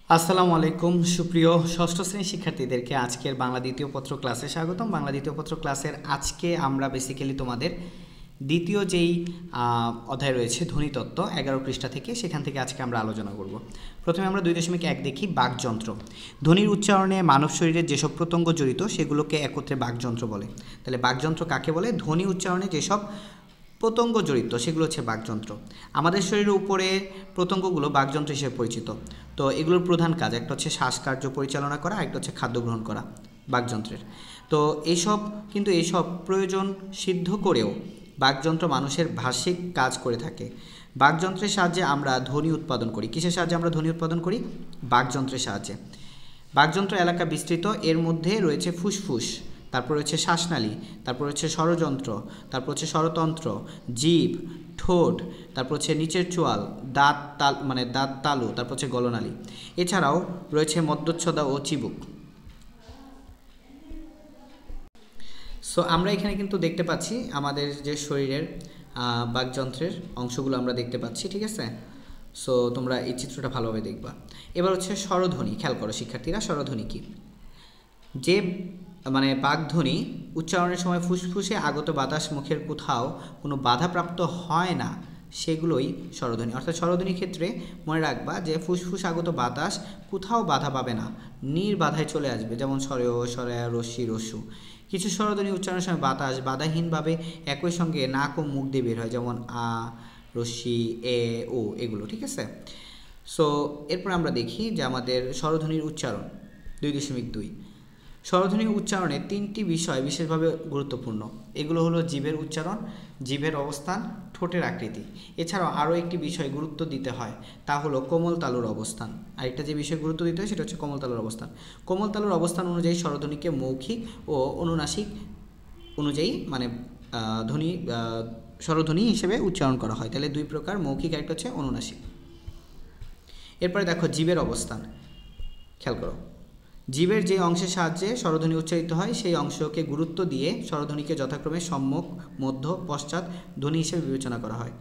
আসসালামু আলাইকুম সুপ্রিয় ষষ্ঠ শ্রেণীর শিক্ষার্থীদেরকে আজকের বাংলা দ্বিতীয় পত্র ক্লাসে স্বাগতম। বাংলা দ্বিতীয় পত্র ক্লাসের আজকে আমরা বেসিক্যালি তোমাদের দ্বিতীয় যেই অধ্যায় রয়েছে ধ্বনিতত্ত্ব 11 পৃষ্ঠা থেকে, সেখান থেকে আজকে আমরা আলোচনা করব। প্রথমে আমরা 2.1 দেখি বাকযন্ত্র। ধ্বনির উচ্চারণে মানব শরীরের যেসব প্রত্যঙ্গ জড়িত সেগুলোকে একত্রে বাকযন্ত্র বলে। তাহলে বাকযন্ত্র কাকে বলে? ধ্বনি উচ্চারণে যেসব প্রত্যঙ্গ জড়িত সেগুলো হচ্ছে বাকযন্ত্র। আমাদের শরীরের উপরে প্রত্যঙ্গগুলো বাকযন্ত্র হিসেবে পরিচিত। তো এগুলোর প্রধান কাজ একটা হচ্ছে শ্বাসকার্য পরিচালনা করা, একটা হচ্ছে খাদ্য গ্রহণ করা বাকযন্ত্রের। তো এইসব প্রয়োজন সিদ্ধ করেও বাকযন্ত্র মানুষের ভাষিক কাজ করে থাকে। বাকযন্ত্রের সাহায্যে আমরা ধ্বনি উৎপাদন করি। কিসের সাহায্যে আমরা ধ্বনি উৎপাদন করি? বাকযন্ত্রের সাহায্যে। বাকযন্ত্র এলাকা বিস্তৃত, এর মধ্যে রয়েছে ফুসফুস, তারপর রয়েছে শ্বাসনালী, তারপর হচ্ছে স্বরযন্ত্র, তারপর হচ্ছে স্বরতন্ত্র, জিভ, ঠোঁট, তারপর হচ্ছে নিচের চোয়াল, দাঁত তালু, তারপর হচ্ছে গলনালী। এছাড়াও রয়েছে মধ্যচ্ছদা ও চিবুক। সো আমরা এখানে কিন্তু দেখতে পাচ্ছি আমাদের যে শরীরের বাকযন্ত্রের অংশগুলো আমরা দেখতে পাচ্ছি, ঠিক আছে? সো তোমরা এই চিত্রটা ভালোভাবে দেখবা। এবার হচ্ছে স্বরধ্বনি। খেয়াল করো শিক্ষার্থীরা, স্বরধ্বনি কি? যে বাকধ্বনি উচ্চারণের সময় ফুসফুসে আগত বাতাস মুখের কোথাও কোনো বাধাপ্রাপ্ত হয় না, সেগুলোই স্বরধ্বনি। অর্থাৎ স্বরধ্বনির ক্ষেত্রে মনে রাখবা যে ফুসফুস আগত বাতাস কোথাও বাধা পাবে না, নির্বাধায় চলে আসবে। যেমন স্বরেয়, স্বরেয়া, রস্যি, রস্যু। কিছু স্বরধ্বনি উচ্চারণের সময় বাতাস বাধাহীনভাবে একই সঙ্গে নাক ও মুখ দিয়ে বের হয়, যেমন আ, রস্যি, এ, ও, এগুলো, ঠিক আছে? সো এরপর আমরা দেখি যে আমাদের স্বরধ্বনির উচ্চারণ 2.2। স্বরধ্বনি উচ্চারণে 3টি বিষয় বিশেষভাবে গুরুত্বপূর্ণ। এগুলো হলো জিভের উচ্চারণ, জিভের অবস্থান, ঠোঁটের আকৃতি। এছাড়াও আরও একটি বিষয় গুরুত্ব দিতে হয়, তা হলো কোমল তালুর অবস্থান। আরেকটা যে বিষয় গুরুত্ব দিতে হয় সেটা হচ্ছে কোমল তালুর অবস্থান। কোমল তালুর অবস্থান অনুযায়ী স্বরধ্বনিকে মৌখিক ও অনুনাসিক অনুযায়ী স্বরধ্বনি হিসেবে উচ্চারণ করা হয়। তাহলে দুই প্রকার, মৌখিক আর একটা হচ্ছে অনুনাসিক। এরপরে দেখো জিভের অবস্থান। খেয়াল করো, জিভের যে অংশের সাহায্যে স্বরধ্বনি উচ্চারিত হয় সেই অংশকে গুরুত্ব দিয়ে স্বরধ্বনিকে যথাক্রমে সম্মুখ, মধ্য, পশ্চাৎ ধ্বনি হিসেবে বিবেচনা করা হয়।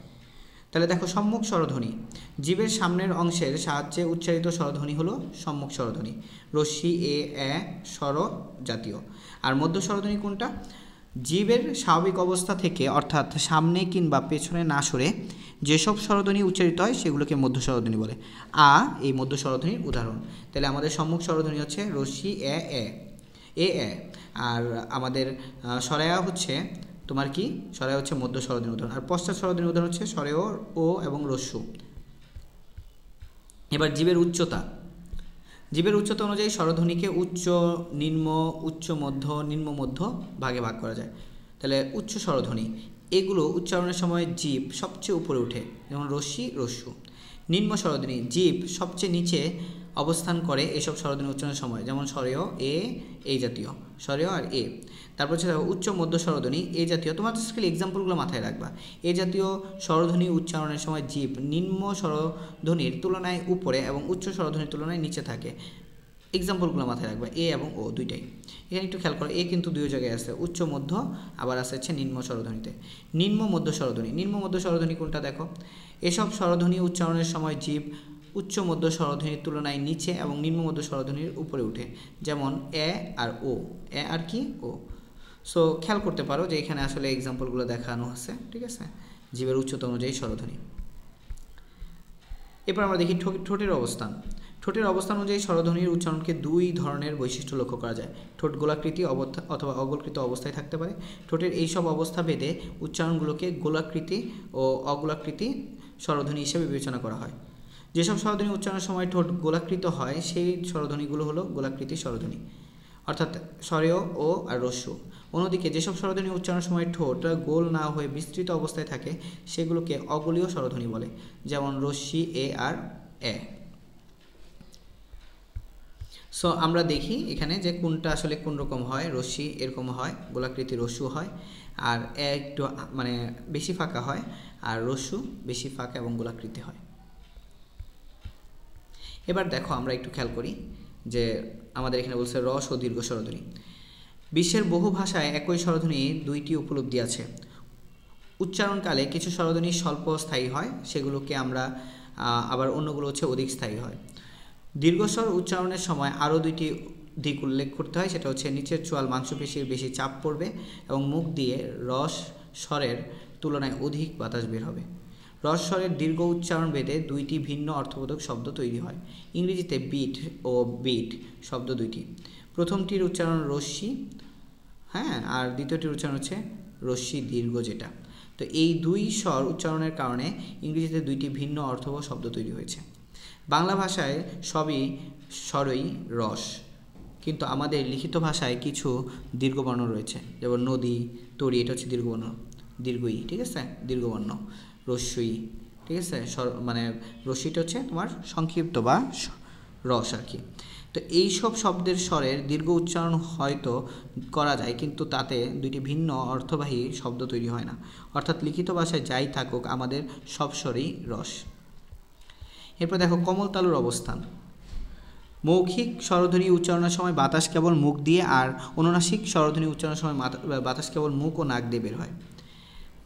তাহলে দেখো, সম্মুখ স্বরধ্বনি। জিভের সামনের অংশের সাহায্যে উচ্চারিত স্বরধ্বনি হলো সম্মুখ স্বরধ্বনি। রস্যি, এ, স্বর জাতীয়। আর মধ্য স্বরধ্বনি কোনটা? জিভের স্বাভাবিক অবস্থা থেকে অর্থাৎ সামনে কিংবা পেছনে না সরে যেসব স্বরধ্বনি উচ্চারিত হয় সেগুলোকে মধ্য স্বরধ্বনি বলে। এই মধ্য স্বরধ্বনির উদাহরণ। তাহলে আমাদের সম্মুখ স্বরধ্বনি হচ্ছে রস্যি, এ, আর আমাদের স্বরেয়া হচ্ছে তোমার কি? স্বরেয়া হচ্ছে মধ্য স্বরধ্বনির উদাহরণ। আর পশ্চাৎ স্বরধ্বনির উদাহরণ হচ্ছে স্বরেয়, ও এবং রস্যু। এবার জীবের উচ্চতা। জীবের উচ্চতা অনুযায়ী স্বরধ্বনিকে উচ্চ, নিম্ন, উচ্চ মধ্য, নিম্ন মধ্য ভাগে ভাগ করা যায়। তাহলে উচ্চ স্বরধ্বনি এগুলো উচ্চারণের সময় জীব সবচেয়ে উপরে ওঠে, যেমন রস্যি, রস্যু। নিম্ন স্বরধ্বনি জীব সবচেয়ে নিচে অবস্থান করে এসব স্বরধ্বনি উচ্চারণের সময়, যেমন স্বরেয়, এই জাতীয়, স্বরেয় আর এ। তারপর হচ্ছে উচ্চ মধ্য স্বরধ্বনি এ জাতীয়। তোমার খালি এক্সাম্পলগুলো মাথায় রাখবা। এ জাতীয় স্বরধ্বনি উচ্চারণের সময় জীব নিম্ন স্বরধ্বনির তুলনায় উপরে এবং উচ্চ স্বরধ্বনির তুলনায় নিচে থাকে। এক্সাম্পলগুলো মাথায় রাখবা, এ এবং ও দুইটাই। এখানে একটু খেয়াল করো, এ কিন্তু দুই জায়গায় আছে, উচ্চ মধ্য, আবার আছে হচ্ছে নিম্ন স্বরধ্বনিতে। নিম্ন মধ্য স্বরধ্বনি, নিম্ন মধ্য স্বরধ্বনি কোনটা দেখো? এসব স্বরধ্বনি উচ্চারণের সময় জীব উচ্চ মধ্য স্বরধ্বনির তুলনায় নিচে এবং নিম্ন মধ্য স্বরধ্বনির উপরে উঠে, যেমন এ আর ও, এ আর কি? ও। সো খেয়াল করতে পারো যে এখানে আসলে এক্সাম্পলগুলো দেখানো আছে, ঠিক আছে? জীবের উচ্চতা অনুযায়ী স্বরধ্বনি। এরপর আমরা দেখি ঠোঁটের অবস্থান। ঠোঁটের অবস্থান অনুযায়ী স্বরধ্বনির উচ্চারণকে দুই ধরনের বৈশিষ্ট্য লক্ষ্য করা যায়। ঠোঁট গোলাকৃতি অথবা অগোলকৃত অবস্থায় থাকতে পারে। ঠোঁটের এইসব অবস্থা ভেদে উচ্চারণগুলোকে গোলাকৃতি ও অগোলাকৃতি স্বরধ্বনি হিসেবে বিবেচনা করা হয়। যেসব স্বরধ্বনি উচ্চারণের সময় ঠোঁট গোলাকৃত হয় সেই স্বরধ্বনিগুলো হলো গোলাকৃতি স্বরধ্বনি, অর্থাৎ স্বরেয়, ও আর রস্যু। অন্যদিকে যেসব স্বরধ্বনি উচ্চারণের সময় ঠোঁট গোল না হয়ে বিস্তৃত অবস্থায় থাকে সেগুলোকে অগোলীয় স্বরধ্বনি বলে, যেমন রস্যি, এ আর এ। সো আমরা দেখি এখানে যে কোনটা আসলে কোন রকম হয়। রস্যি এরকম হয়, গোলাকৃতি রস্যু হয়, আর এ একটু বেশি ফাঁকা হয়, আর রস্যু বেশি ফাঁকা এবং গোলাকৃতি হয়। এবার দেখো আমরা একটু খেয়াল করি যে আমাদের এখানে বলছে রস ও দীর্ঘ স্বরধ্বনি। বিশ্বের বহু ভাষায় একই স্বরধ্বনি দুইটি উপলব্ধি আছে। উচ্চারণকালে কিছু স্বরধ্বনি স্বল্প স্থায়ী হয়, সেগুলোকে আমরা আবার অন্যগুলো হচ্ছে অধিক স্থায়ী হয়। দীর্ঘস্বর উচ্চারণের সময় আরও দুইটি দিক উল্লেখ করতে হয়, সেটা হচ্ছে নিচের চোয়াল মাংসপেশির বেশি চাপ পড়বে এবং মুখ দিয়ে রস স্বরের তুলনায় অধিক বাতাস বের হবে। রস স্বরের দীর্ঘ উচ্চারণ ভেদে দুইটি ভিন্ন অর্থবোধক শব্দ তৈরি হয়। ইংরেজিতে বিট ও বিট শব্দ দুইটি, প্রথমটির উচ্চারণ রশ্মি, হ্যাঁ, আর দ্বিতীয়টির উচ্চারণ হচ্ছে রশ্মি দীর্ঘ যেটা। তো এই দুই স্বর উচ্চারণের কারণে ইংরেজিতে দুইটি ভিন্ন অর্থবহ শব্দ তৈরি হয়েছে। বাংলা ভাষায় সবই স্বরই রস, কিন্তু আমাদের লিখিত ভাষায় কিছু দীর্ঘবর্ণ রয়েছে, যেমন নদী, তরি, এটা হচ্ছে দীর্ঘবর্ণ, দীর্ঘই, ঠিক আছে, দীর্ঘবর্ণ, রস্যই, ঠিক আছে, মানে রস্যিটা হচ্ছে তোমার সংক্ষিপ্ত বা রস আর কি। তো এই সব শব্দের স্বরের দীর্ঘ উচ্চারণ হয়তো করা যায়, কিন্তু তাতে দুইটি ভিন্ন অর্থবাহী শব্দ তৈরি হয় না। অর্থাৎ লিখিত ভাষায় যাই থাকুক, আমাদের সব স্বরেই রস। এরপর দেখো কোমল তালুর অবস্থান। মৌখিক স্বরধ্বনি উচ্চারণের সময় বাতাস কেবল মুখ দিয়ে, আর অনুনাসিক স্বরধ্বনি উচ্চারণের সময় বাতাস কেবল মুখ ও নাক দিয়ে বের হয়।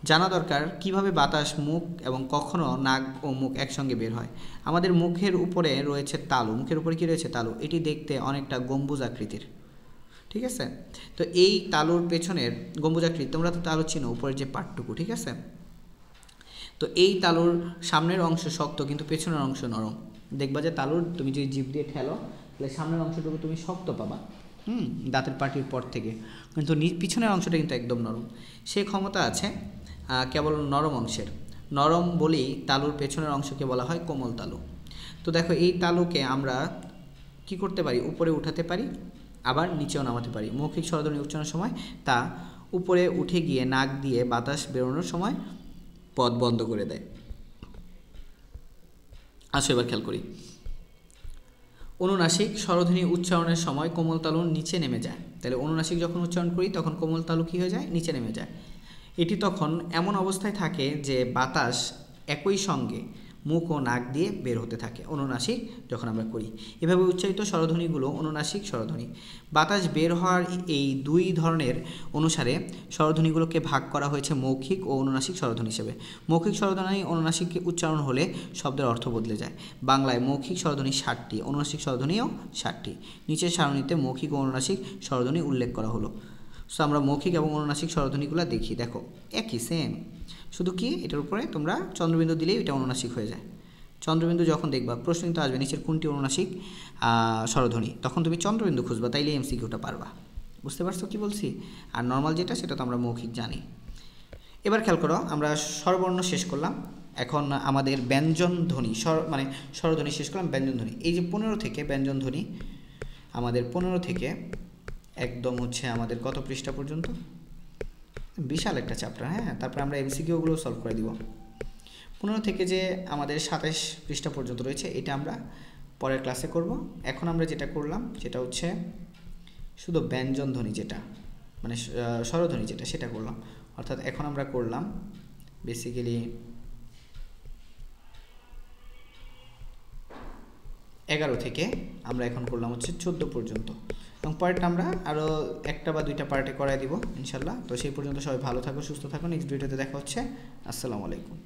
জানা দরকার কিভাবে বাতাস মুখ এবং কখনো নাক ও মুখ একসঙ্গে বের হয়। আমাদের মুখের উপরে রয়েছে তালু, মুখের উপরে কি রয়েছে? তালু। এটি দেখতে অনেকটা গম্বুজ আকৃতির, ঠিক আছে। তো এই তালুর পেছনের গম্বুজ আকৃতি, তোমরা তো তালু চিনো, উপরের যে পাটটুকু, ঠিক আছে। তো এই তালুর সামনের অংশ শক্ত, কিন্তু পেছনের অংশ নরম। দেখবা যে তালুর তুমি যদি জিভ দিয়ে ঠেলো, তাহলে সামনের অংশটুকু তুমি শক্ত পাবা, দাঁতের পাটির পর থেকে, কিন্তু পিছনের অংশটা কিন্তু একদম নরম। সে ক্ষমতা আছে কেবল নরম অংশের। নরম বলেই তালুর পেছনের অংশকে বলা হয় কোমল তালু। তো দেখো এই তালুকে আমরা কি করতে পারি? উপরে উঠাতে পারি, আবার নিচেও নামাতে পারি। মৌখিক স্বরধ্বনি উচ্চারণের সময় তা উপরে উঠে গিয়ে নাক দিয়ে বাতাস বেরোনোর সময় পথ বন্ধ করে দেয়। আসো এবার খেয়াল করি। অনুনাসিক স্বরধ্বনি উচ্চারণের সময় কোমল তালু নিচে নেমে যায়। তাহলে অনুনাসিক যখন উচ্চারণ করি তখন কোমল তালু কী হয়ে যায়? নিচে নেমে যায়। এটি তখন এমন অবস্থায় থাকে যে বাতাস একই সঙ্গে মুখ ও নাক দিয়ে বের হতে থাকে অনুনাসিক যখন আমরা করি। এভাবে উচ্চারিত স্বরধ্বনিগুলো অনুনাসিক স্বরধ্বনি। বাতাস বের হওয়ার এই দুই ধরনের অনুসারে স্বরধ্বনিগুলোকে ভাগ করা হয়েছে মৌখিক ও অনুনাসিক স্বরধ্বনি হিসেবে। মৌখিক স্বরধ্বনি অনুনাসিক উচ্চারণ হলে শব্দের অর্থ বদলে যায়। বাংলায় মৌখিক স্বরধ্বনি 60টি, অনুনাসিক স্বরধ্বনিও 60টি। নিচের সারণীতে মৌখিক ও অনুনাসিক স্বরধ্বনি উল্লেখ করা হলো। সো আমরা মৌখিক এবং অনুনাসিক স্বরধ্বনিগুলো দেখি, দেখো একই সেম, শুধু কি এটার উপরে তোমরা চন্দ্রবিন্দু দিলেই এটা অনুনাসিক হয়ে যায়। চন্দ্রবিন্দু যখন দেখবা প্রশ্ন কিন্তু আসবে নিচের কোনটি অনুনাসিক স্বরধ্বনি, তখন তুমি চন্দ্রবিন্দু খুঁজবা, তাইলে এমসিকিউটা পারবা। বুঝতে পারছো কি বলছি? আর নর্মাল যেটা সেটা তো আমরা মৌখিক জানি। এবার খেয়াল করো, আমরা স্বরবর্ণ শেষ করলাম, এখন আমাদের ব্যঞ্জন ধ্বনি মানে স্বরধ্বনি শেষ করলাম, ব্যঞ্জন ধ্বনি। এই যে 15 থেকে ব্যঞ্জন ধ্বনি, আমাদের 15 থেকে একদম হচ্ছে আমাদের কত পৃষ্ঠা পর্যন্ত? বিশাল একটা চ্যাপ্টার, হ্যাঁ। তারপরে আমরা এমসিকিউগুলো সলভ করে দিব। 15 থেকে যে আমাদের 27 পৃষ্ঠা পর্যন্ত রয়েছে, এটা আমরা পরের ক্লাসে করব। এখন আমরা যেটা করলাম সেটা হচ্ছে শুধু ব্যঞ্জন ধ্বনি, যেটা মানে স্বরধ্বনি যেটা, সেটা করলাম। অর্থাৎ এখন আমরা করলাম বেসিক্যালি 11 থেকে আমরা এখন করলাম হচ্ছে 14 পর্যন্ত, এবং পরেরটা আমরা আরও একটা বা দুইটা পার্টে করাই দিব ইনশাল্লাহ। তো সেই পর্যন্ত সবাই ভালো থাকো, সুস্থ থাকো। নেক্সট ভিডিওতে দেখা হচ্ছে। আসসালামু আলাইকুম।